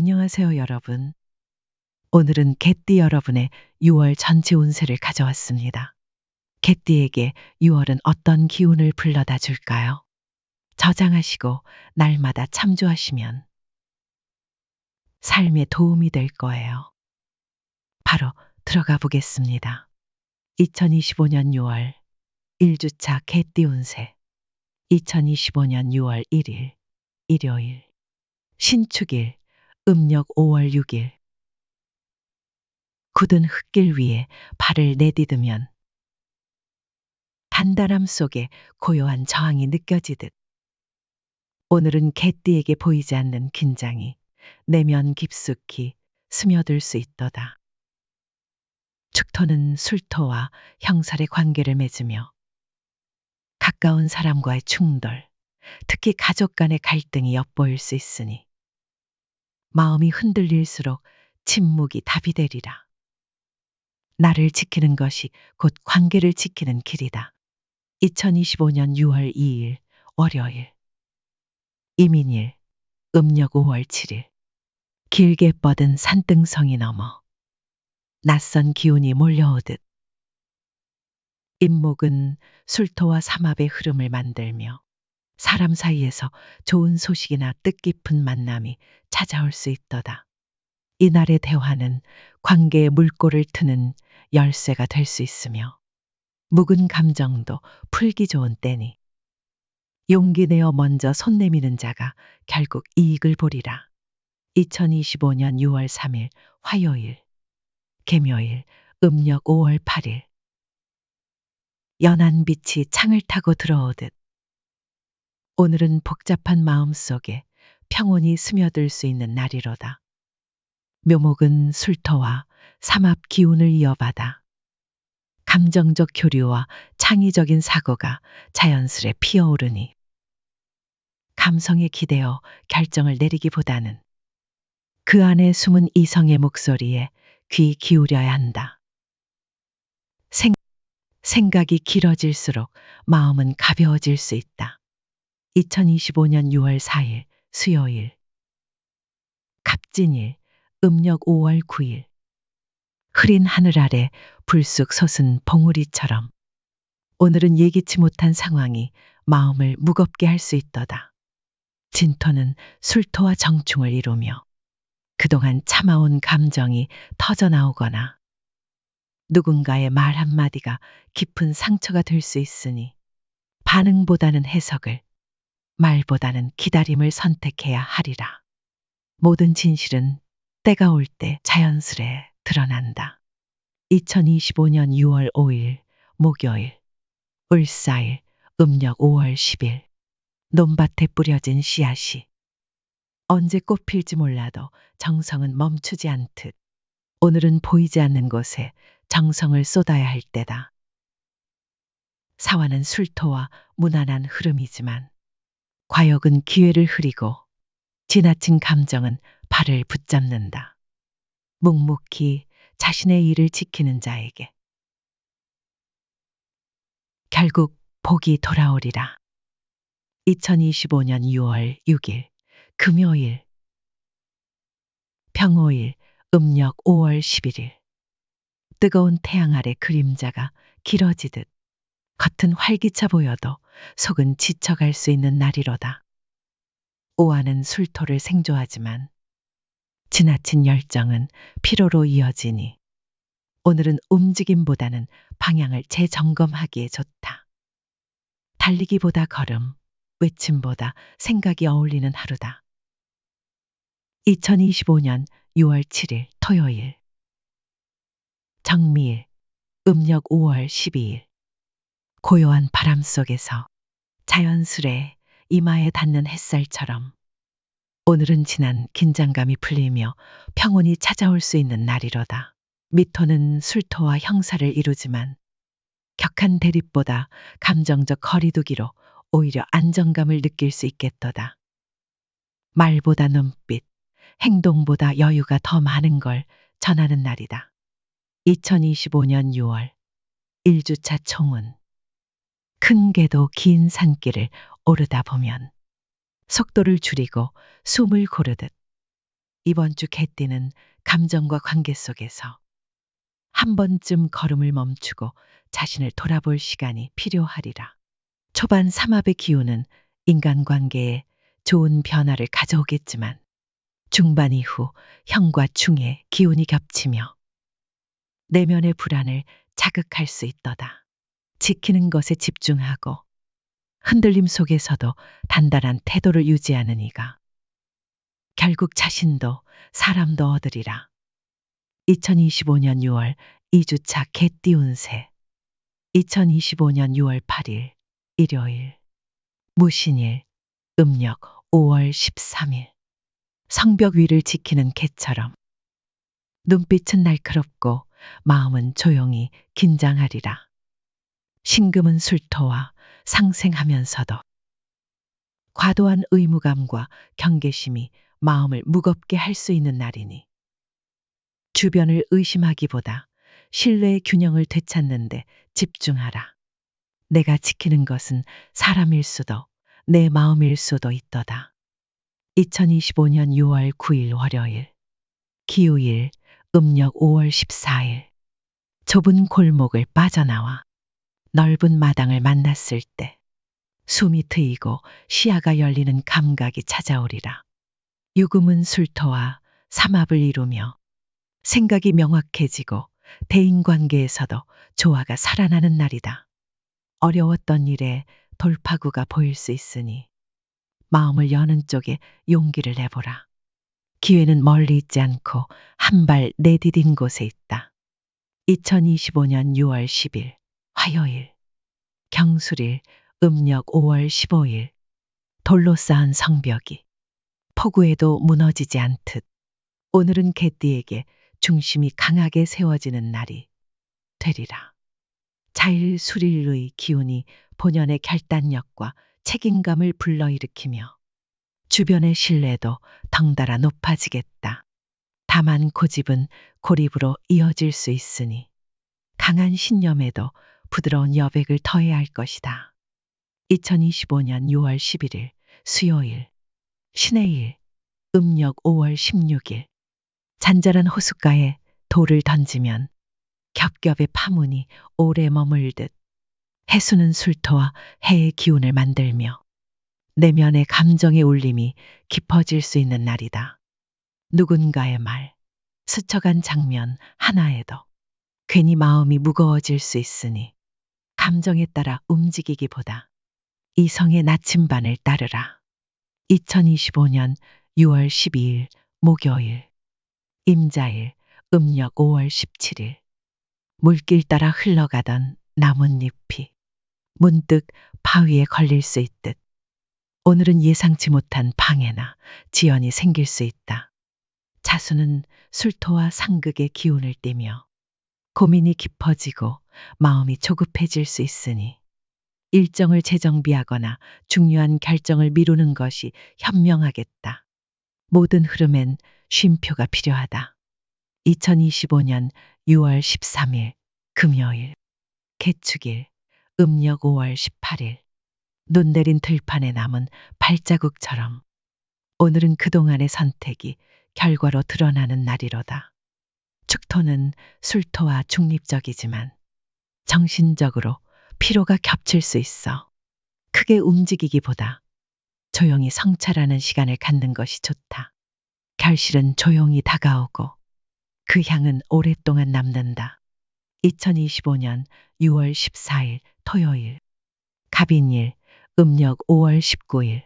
안녕하세요, 여러분. 오늘은 개띠 여러분의 6월 전체 운세를 가져왔습니다. 개띠에게 6월은 어떤 기운을 불러다 줄까요? 저장하시고 날마다 참조하시면 삶에 도움이 될 거예요. 바로 들어가 보겠습니다. 2025년 6월 1주차 개띠 운세. 2025년 6월 1일 일요일 신축일 음력 5월 6일 굳은 흙길 위에 발을 내디디면 단단함 속에 고요한 저항이 느껴지듯 오늘은 개띠에게 보이지 않는 긴장이 내면 깊숙이 스며들 수 있도다. 축토는 술토와 형살의 관계를 맺으며 가까운 사람과의 충돌, 특히 가족 간의 갈등이 엿보일 수 있으니 마음이 흔들릴수록 침묵이 답이 되리라. 나를 지키는 것이 곧 관계를 지키는 길이다. 2025년 6월 2일 월요일 이민일 음력 5월 7일 길게 뻗은 산등성이 넘어 낯선 기운이 몰려오듯 임목은 술토와 삼합의 흐름을 만들며 사람 사이에서 좋은 소식이나 뜻깊은 만남이 찾아올 수 있도다. 이날의 대화는 관계의 물꼬를 트는 열쇠가 될 수 있으며 묵은 감정도 풀기 좋은 때니 용기 내어 먼저 손 내미는 자가 결국 이익을 보리라. 2025년 6월 3일 화요일 개묘일 음력 5월 8일 연한 빛이 창을 타고 들어오듯 오늘은 복잡한 마음 속에 평온이 스며들 수 있는 날이로다. 묘목은 술토와 삼합 기운을 이어받아 감정적 교류와 창의적인 사고가 자연스레 피어오르니 감성에 기대어 결정을 내리기보다는 그 안에 숨은 이성의 목소리에 귀 기울여야 한다. 생각이 길어질수록 마음은 가벼워질 수 있다. 2025년 6월 4일 수요일 갑진일 음력 5월 9일 흐린 하늘 아래 불쑥 솟은 봉우리처럼 오늘은 예기치 못한 상황이 마음을 무겁게 할 수 있도다. 진토는 술토와 정충을 이루며 그동안 참아온 감정이 터져나오거나 누군가의 말 한마디가 깊은 상처가 될 수 있으니 반응보다는 해석을, 말보다는 기다림을 선택해야 하리라. 모든 진실은 때가 올 때 자연스레 드러난다. 2025년 6월 5일 목요일 을사일 음력 5월 10일 논밭에 뿌려진 씨앗이 언제 꽃필지 몰라도 정성은 멈추지 않듯 오늘은 보이지 않는 곳에 정성을 쏟아야 할 때다. 사화는 술토와 무난한 흐름이지만 과욕은 기회를 흐리고 지나친 감정은 발을 붙잡는다. 묵묵히 자신의 일을 지키는 자에게 결국 복이 돌아오리라. 2025년 6월 6일 금요일 평오일 음력 5월 11일 뜨거운 태양 아래 그림자가 길어지듯 겉은 활기차 보여도 속은 지쳐갈 수 있는 날이로다. 오하는 술토를 생조하지만 지나친 열정은 피로로 이어지니 오늘은 움직임보다는 방향을 재점검하기에 좋다. 달리기보다 걸음, 외침보다 생각이 어울리는 하루다. 2025년 6월 7일 토요일 정미일 음력 5월 12일 고요한 바람 속에서 자연스레 이마에 닿는 햇살처럼 오늘은 지난 긴장감이 풀리며 평온이 찾아올 수 있는 날이로다. 미토는 술토와 형사를 이루지만 격한 대립보다 감정적 거리두기로 오히려 안정감을 느낄 수 있겠도다. 말보다 눈빛, 행동보다 여유가 더 많은 걸 전하는 날이다. 2025년 6월 1주차 총운 큰 개도 긴 산길을 오르다 보면 속도를 줄이고 숨을 고르듯 이번 주 개띠는 감정과 관계 속에서 한 번쯤 걸음을 멈추고 자신을 돌아볼 시간이 필요하리라. 초반 삼합의 기운은 인간관계에 좋은 변화를 가져오겠지만 중반 이후 형과 충의 기운이 겹치며 내면의 불안을 자극할 수 있도다. 지키는 것에 집중하고 흔들림 속에서도 단단한 태도를 유지하는 이가 결국 자신도 사람도 얻으리라. 2025년 6월 2주차 개띠 운세. 2025년 6월 8일 일요일. 무신일. 음력 5월 13일. 성벽 위를 지키는 개처럼 눈빛은 날카롭고 마음은 조용히 긴장하리라. 신금은 술토와 상생하면서도 과도한 의무감과 경계심이 마음을 무겁게 할 수 있는 날이니 주변을 의심하기보다 신뢰의 균형을 되찾는데 집중하라. 내가 지키는 것은 사람일 수도 내 마음일 수도 있도다. 2025년 6월 9일 월요일. 기후일. 음력 5월 14일. 좁은 골목을 빠져나와 넓은 마당을 만났을 때 숨이 트이고 시야가 열리는 감각이 찾아오리라. 유금은 술토와 삼합을 이루며 생각이 명확해지고 대인관계에서도 조화가 살아나는 날이다. 어려웠던 일에 돌파구가 보일 수 있으니 마음을 여는 쪽에 용기를 내보라. 기회는 멀리 있지 않고 한 발 내디딘 곳에 있다. 2025년 6월 10일 화요일. 경술일. 음력 5월 15일. 돌로 쌓은 성벽이 폭우에도 무너지지 않듯 오늘은 개띠에게 중심이 강하게 세워지는 날이 되리라. 자일술일의 기운이 본연의 결단력과 책임감을 불러일으키며 주변의 신뢰도 덩달아 높아지겠다. 다만 고집은 고립으로 이어질 수 있으니 강한 신념에도 부드러운 여백을 더해야 할 것이다. 2025년 6월 11일 수요일. 신의 일. 음력 5월 16일. 잔잔한 호숫가에 돌을 던지면 겹겹의 파문이 오래 머물듯 해수는 술토와 해의 기운을 만들며 내면의 감정의 울림이 깊어질 수 있는 날이다. 누군가의 말, 스쳐간 장면 하나에도 괜히 마음이 무거워질 수 있으니 감정에 따라 움직이기보다 이성의 나침반을 따르라. 2025년 6월 12일 목요일. 임자일. 음력 5월 17일. 물길 따라 흘러가던 나뭇잎이 문득 바위에 걸릴 수 있듯 오늘은 예상치 못한 방해나 지연이 생길 수 있다. 자수는 술토와 상극의 기운을 띠며 고민이 깊어지고 마음이 조급해질 수 있으니 일정을 재정비하거나 중요한 결정을 미루는 것이 현명하겠다. 모든 흐름엔 쉼표가 필요하다. 2025년 6월 13일 금요일. 개축일. 음력 5월 18일. 눈 내린 들판에 남은 발자국처럼 오늘은 그동안의 선택이 결과로 드러나는 날이로다. 축토는 술토와 중립적이지만 정신적으로 피로가 겹칠 수 있어 크게 움직이기보다 조용히 성찰하는 시간을 갖는 것이 좋다. 결실은 조용히 다가오고 그 향은 오랫동안 남는다. 2025년 6월 14일 토요일. 갑인일. 음력 5월 19일.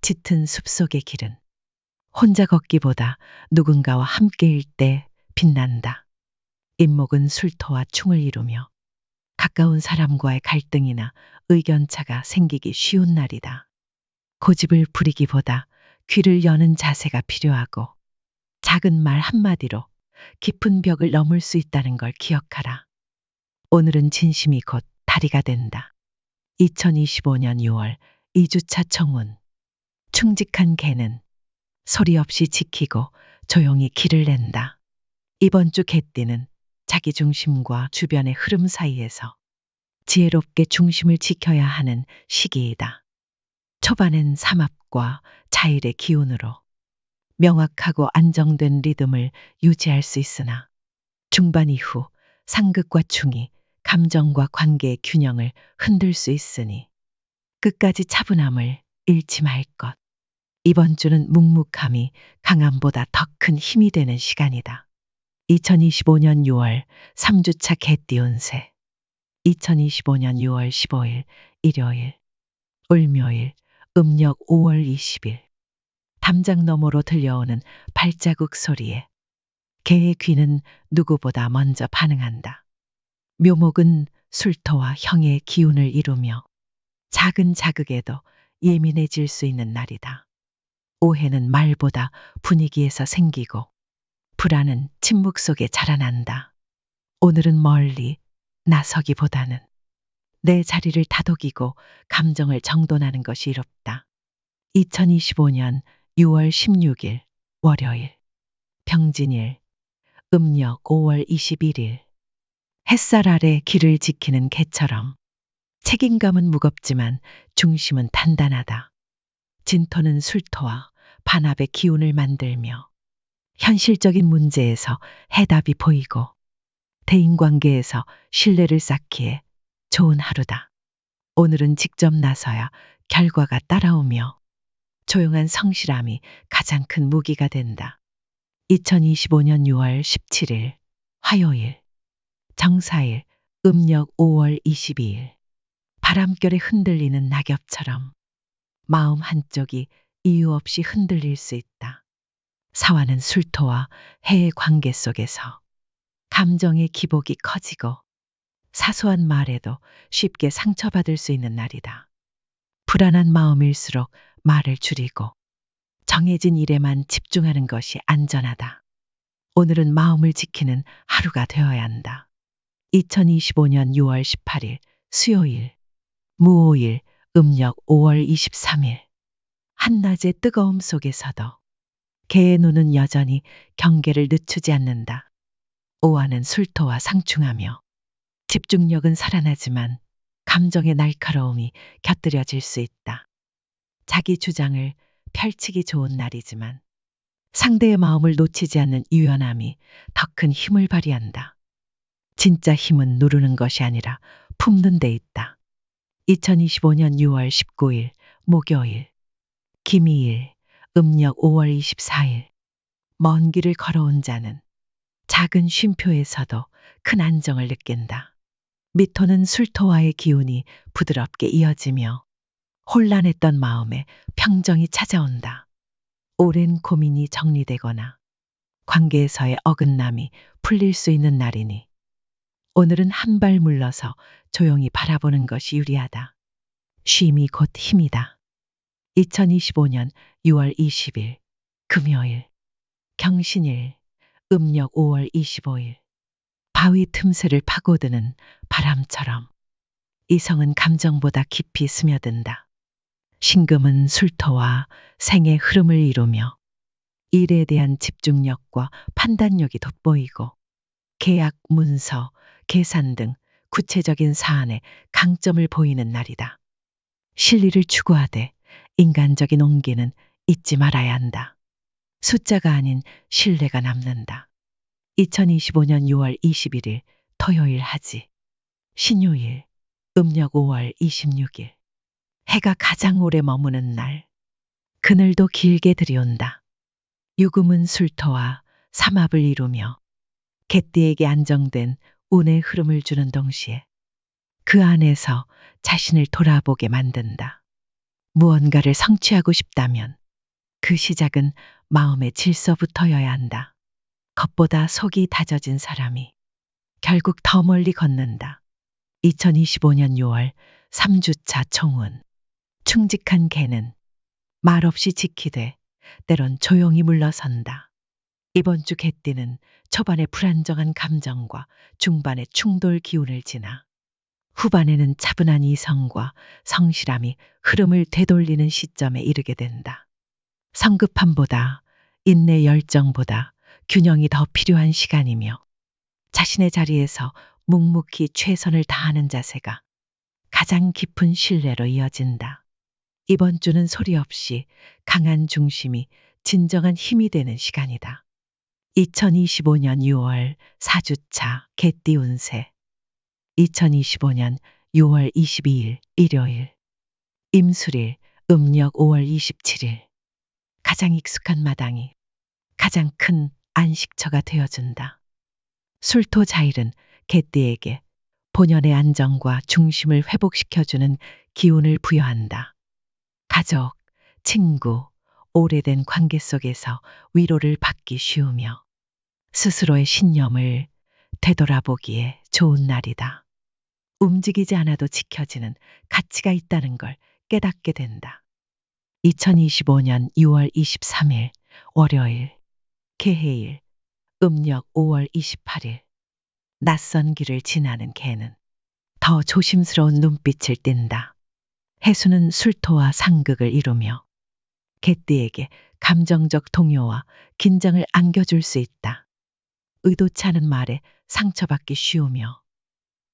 짙은 숲속의 길은 혼자 걷기보다 누군가와 함께일 때 빛난다. 임목은 술토와 충을 이루며 가까운 사람과의 갈등이나 의견차가 생기기 쉬운 날이다. 고집을 부리기보다 귀를 여는 자세가 필요하고 작은 말 한마디로 깊은 벽을 넘을 수 있다는 걸 기억하라. 오늘은 진심이 곧 다리가 된다. 2025년 6월 2주차 청운. 충직한 개는 소리 없이 지키고 조용히 길을 낸다. 이번 주 개띠는 자기 중심과 주변의 흐름 사이에서 지혜롭게 중심을 지켜야 하는 시기이다. 초반엔 삼합과 자일의 기운으로 명확하고 안정된 리듬을 유지할 수 있으나 중반 이후 상극과 중이 감정과 관계의 균형을 흔들 수 있으니 끝까지 차분함을 잃지 말 것. 이번 주는 묵묵함이 강함보다 더 큰 힘이 되는 시간이다. 2025년 6월 3주차 개띠 운세. 2025년 6월 15일 일요일, 을묘일, 음력 5월 20일. 담장 너머로 들려오는 발자국 소리에 개의 귀는 누구보다 먼저 반응한다. 묘목은 술토와 형의 기운을 이루며 작은 자극에도 예민해질 수 있는 날이다. 오해는 말보다 분위기에서 생기고 불안은 침묵 속에 자라난다. 오늘은 멀리 나서기보다는 내 자리를 다독이고 감정을 정돈하는 것이 이롭다. 2025년 6월 16일 월요일, 병진일, 음력 5월 21일. 햇살 아래 길을 지키는 개처럼 책임감은 무겁지만 중심은 단단하다. 진토는 술토와 반합의 기운을 만들며 현실적인 문제에서 해답이 보이고 대인관계에서 신뢰를 쌓기에 좋은 하루다. 오늘은 직접 나서야 결과가 따라오며 조용한 성실함이 가장 큰 무기가 된다. 2025년 6월 17일 화요일, 정사일, 음력 5월 22일. 바람결에 흔들리는 낙엽처럼 마음 한쪽이 이유 없이 흔들릴 수 있다. 사화는 술토와 해의 관계 속에서 감정의 기복이 커지고 사소한 말에도 쉽게 상처받을 수 있는 날이다. 불안한 마음일수록 말을 줄이고 정해진 일에만 집중하는 것이 안전하다. 오늘은 마음을 지키는 하루가 되어야 한다. 2025년 6월 18일 수요일, 무오일, 음력 5월 23일. 한낮의 뜨거움 속에서도 개의 눈은 여전히 경계를 늦추지 않는다. 오화는 술토와 상충하며 집중력은 살아나지만 감정의 날카로움이 곁들여질 수 있다. 자기 주장을 펼치기 좋은 날이지만 상대의 마음을 놓치지 않는 유연함이 더 큰 힘을 발휘한다. 진짜 힘은 누르는 것이 아니라 품는 데 있다. 2025년 6월 19일 목요일, 김희일, 음력 5월 24일. 먼 길을 걸어온 자는 작은 쉼표에서도 큰 안정을 느낀다. 미토는 술토와의 기운이 부드럽게 이어지며 혼란했던 마음에 평정이 찾아온다. 오랜 고민이 정리되거나 관계에서의 어긋남이 풀릴 수 있는 날이니 오늘은 한 발 물러서 조용히 바라보는 것이 유리하다. 쉼이 곧 힘이다. 2025년 6월 20일 금요일, 경신일, 음력 5월 25일. 바위 틈새를 파고드는 바람처럼 이성은 감정보다 깊이 스며든다. 신금은 술토와 생의 흐름을 이루며 일에 대한 집중력과 판단력이 돋보이고 계약, 문서, 계산 등 구체적인 사안에 강점을 보이는 날이다. 실리를 추구하되 인간적인 온기는 잊지 말아야 한다. 숫자가 아닌 신뢰가 남는다. 2025년 6월 21일 토요일 하지. 신요일, 음력 5월 26일. 해가 가장 오래 머무는 날. 그늘도 길게 들이온다. 유금은 술토와 삼합을 이루며 개띠에게 안정된 운의 흐름을 주는 동시에 그 안에서 자신을 돌아보게 만든다. 무언가를 성취하고 싶다면 그 시작은 마음의 질서부터여야 한다. 겉보다 속이 다져진 사람이 결국 더 멀리 걷는다. 2025년 6월 3주차 총운. 충직한 개는 말없이 지키되 때론 조용히 물러선다. 이번 주 개띠는 초반에 불안정한 감정과 중반에 충돌 기운을 지나 후반에는 차분한 이성과 성실함이 흐름을 되돌리는 시점에 이르게 된다. 성급함보다 인내 열정보다 균형이 더 필요한 시간이며 자신의 자리에서 묵묵히 최선을 다하는 자세가 가장 깊은 신뢰로 이어진다. 이번 주는 소리 없이 강한 중심이 진정한 힘이 되는 시간이다. 2025년 6월 4주차 개띠 운세. 2025년 6월 22일 일요일. 임술일 음력 5월 27일. 가장 익숙한 마당이 가장 큰 안식처가 되어준다. 술토자일은 개띠에게 본연의 안정과 중심을 회복시켜주는 기운을 부여한다. 가족, 친구, 오래된 관계 속에서 위로를 받기 쉬우며 스스로의 신념을 되돌아보기에 좋은 날이다. 움직이지 않아도 지켜지는 가치가 있다는 걸 깨닫게 된다. 2025년 6월 23일 월요일 개해일 음력 5월 28일 낯선 길을 지나는 개는 더 조심스러운 눈빛을 띈다. 해수는 술토와 상극을 이루며 개띠에게 감정적 동요와 긴장을 안겨줄 수 있다. 의도치 않은 말에 상처받기 쉬우며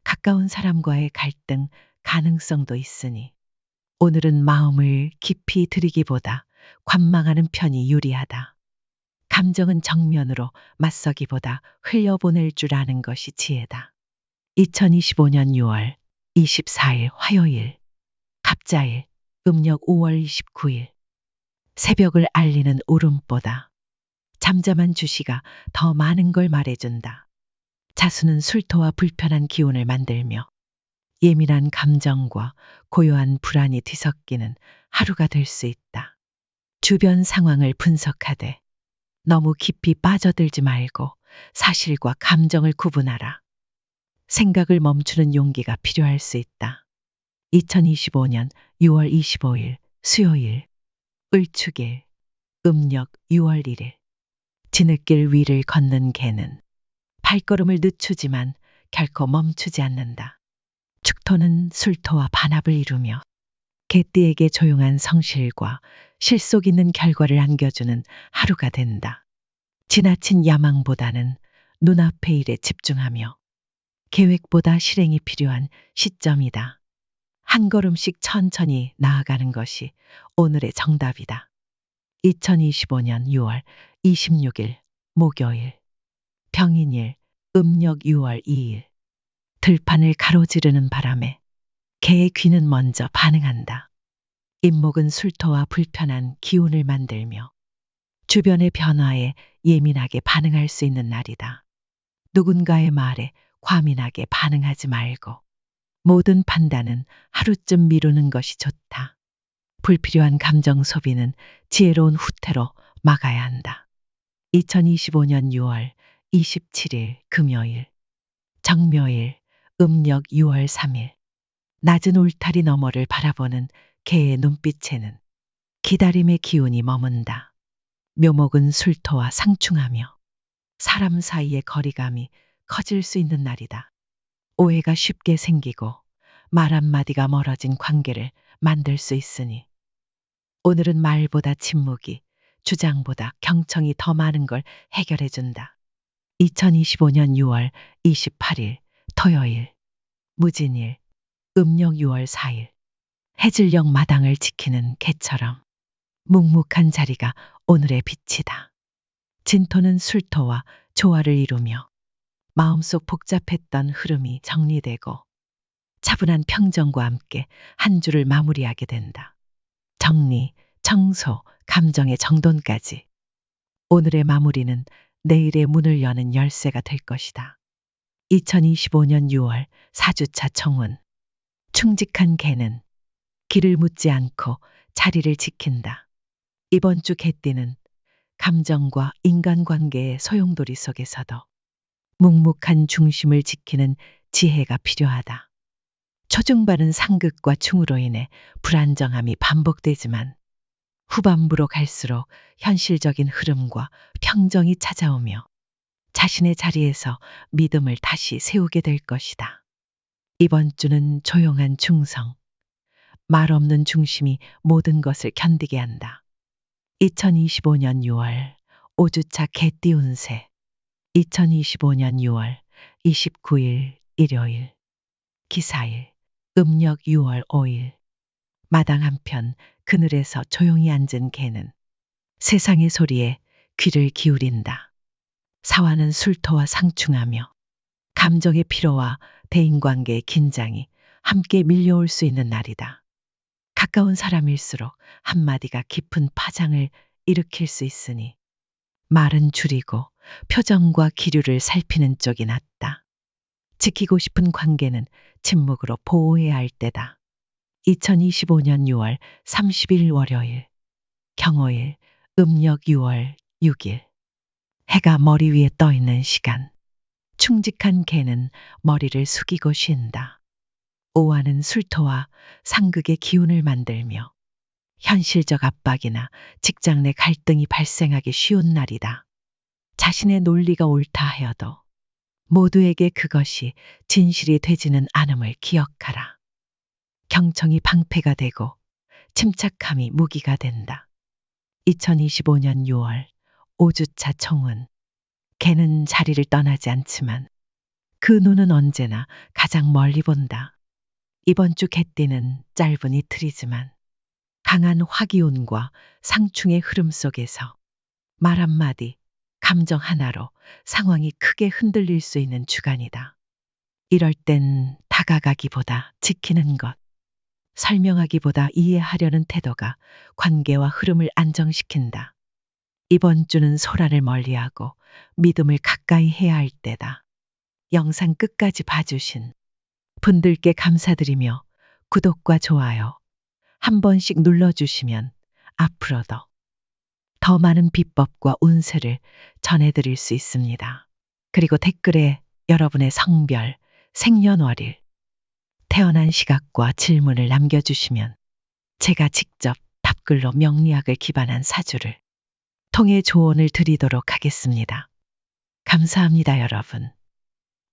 가까운 사람과의 갈등 가능성도 있으니 오늘은 마음을 깊이 들이기보다 관망하는 편이 유리하다. 감정은 정면으로 맞서기보다 흘려보낼 줄 아는 것이 지혜다. 2025년 6월 24일 화요일 갑자일 음력 5월 29일 새벽을 알리는 울음보다 잠잠한 주시가 더 많은 걸 말해준다. 자수는 술토와 불편한 기운을 만들며 예민한 감정과 고요한 불안이 뒤섞이는 하루가 될 수 있다. 주변 상황을 분석하되 너무 깊이 빠져들지 말고 사실과 감정을 구분하라. 생각을 멈추는 용기가 필요할 수 있다. 2025년 6월 25일 수요일 을축일 음력 6월 1일 뒤늦길 위를 걷는 개는 발걸음을 늦추지만 결코 멈추지 않는다. 축토는 술토와 반합을 이루며 개띠에게 조용한 성실과 실속 있는 결과를 안겨주는 하루가 된다. 지나친 야망보다는 눈앞의 일에 집중하며 계획보다 실행이 필요한 시점이다. 한 걸음씩 천천히 나아가는 것이 오늘의 정답이다. 2025년 6월 26일 목요일 병인일 음력 6월 2일 들판을 가로지르는 바람에 개의 귀는 먼저 반응한다. 잇목은 술토와 불편한 기운을 만들며 주변의 변화에 예민하게 반응할 수 있는 날이다. 누군가의 말에 과민하게 반응하지 말고 모든 판단은 하루쯤 미루는 것이 좋다. 불필요한 감정 소비는 지혜로운 후퇴로 막아야 한다. 2025년 6월 27일 금요일 정묘일 음력 6월 3일 낮은 울타리 너머를 바라보는 개의 눈빛에는 기다림의 기운이 머문다. 묘목은 술토와 상충하며 사람 사이의 거리감이 커질 수 있는 날이다. 오해가 쉽게 생기고 말 한마디가 멀어진 관계를 만들 수 있으니 오늘은 말보다 침묵이 주장보다 경청이 더 많은 걸 해결해 준다. 2025년 6월 28일 토요일 무진일 음력 6월 4일 해질녘 마당을 지키는 개처럼 묵묵한 자리가 오늘의 빛이다. 진토는 술토와 조화를 이루며 마음속 복잡했던 흐름이 정리되고 차분한 평정과 함께 한 주를 마무리하게 된다. 정리, 청소, 감정의 정돈까지. 오늘의 마무리는 내일의 문을 여는 열쇠가 될 것이다. 2025년 6월 4주차 청운. 충직한 개는 길을 묻지 않고 자리를 지킨다. 이번 주 개띠는 감정과 인간관계의 소용돌이 속에서도 묵묵한 중심을 지키는 지혜가 필요하다. 초중반은 상극과 충으로 인해 불안정함이 반복되지만 후반부로 갈수록 현실적인 흐름과 평정이 찾아오며 자신의 자리에서 믿음을 다시 세우게 될 것이다. 이번 주는 조용한 중성, 말 없는 중심이 모든 것을 견디게 한다. 2025년 6월 5주차 개띠 운세. 2025년 6월 29일 일요일 기사일 음력 6월 5일 마당 한편 그늘에서 조용히 앉은 개는 세상의 소리에 귀를 기울인다. 사화는 술토와 상충하며 감정의 피로와 대인관계의 긴장이 함께 밀려올 수 있는 날이다. 가까운 사람일수록 한마디가 깊은 파장을 일으킬 수 있으니 말은 줄이고 표정과 기류를 살피는 쪽이 낫다. 지키고 싶은 관계는 침묵으로 보호해야 할 때다. 2025년 6월 30일 월요일, 경호일, 음력 6월 6일. 해가 머리 위에 떠 있는 시간. 충직한 개는 머리를 숙이고 쉰다. 오화는 술토와 상극의 기운을 만들며 현실적 압박이나 직장 내 갈등이 발생하기 쉬운 날이다. 자신의 논리가 옳다 하여도 모두에게 그것이 진실이 되지는 않음을 기억하라. 경청이 방패가 되고 침착함이 무기가 된다. 2025년 6월 5주차 총은 개는 자리를 떠나지 않지만 그 눈은 언제나 가장 멀리 본다. 이번 주 개띠는 짧은 이틀이지만 강한 화기운과 상충의 흐름 속에서 말 한마디, 감정 하나로 상황이 크게 흔들릴 수 있는 주간이다. 이럴 땐 다가가기보다 지키는 것, 설명하기보다 이해하려는 태도가 관계와 흐름을 안정시킨다. 이번 주는 소란을 멀리하고 믿음을 가까이 해야 할 때다. 영상 끝까지 봐주신 분들께 감사드리며 구독과 좋아요 한 번씩 눌러주시면 앞으로도 더 많은 비법과 운세를 전해드릴 수 있습니다. 그리고 댓글에 여러분의 성별, 생년월일, 태어난 시각과 질문을 남겨주시면 제가 직접 답글로 명리학을 기반한 사주를 통해 조언을 드리도록 하겠습니다. 감사합니다, 여러분.